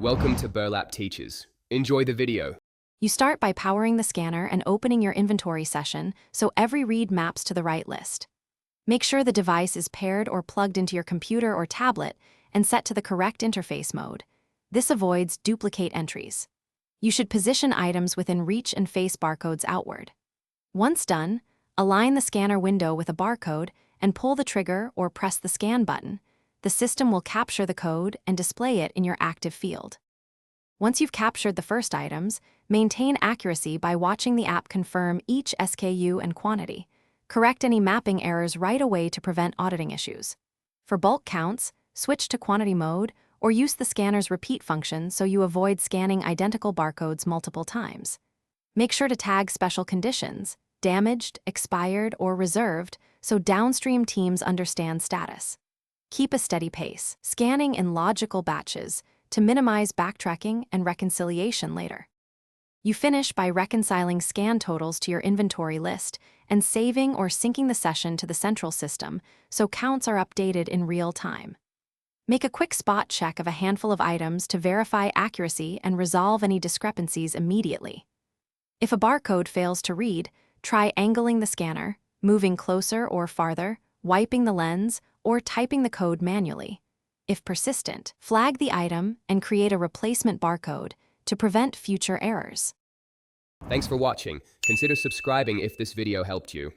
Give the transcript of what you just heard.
Welcome to Burlap Teachers. Enjoy the video. You start by powering the scanner and opening your inventory session so every read maps to the right list. Make sure the device is paired or plugged into your computer or tablet and set to the correct interface mode. This avoids duplicate entries. You should position items within reach and face barcodes outward. Once done, align the scanner window with a barcode and pull the trigger or press the scan button. The system will capture the code and display it in your active field. Once you've captured the first items, maintain accuracy by watching the app confirm each SKU and quantity. Correct any mapping errors right away to prevent auditing issues. For bulk counts, switch to quantity mode or use the scanner's repeat function so you avoid scanning identical barcodes multiple times. Make sure to tag special conditions, damaged, expired, or reserved, so downstream teams understand status. Keep a steady pace, scanning in logical batches to minimize backtracking and reconciliation later. You finish by reconciling scan totals to your inventory list and saving or syncing the session to the central system so counts are updated in real time. Make a quick spot check of a handful of items to verify accuracy and resolve any discrepancies immediately. If a barcode fails to read, try angling the scanner, moving closer or farther, wiping the lens, or typing the code manually. If persistent, flag the item and create a replacement barcode to prevent future errors. Thanks for watching. Consider subscribing if this video helped you.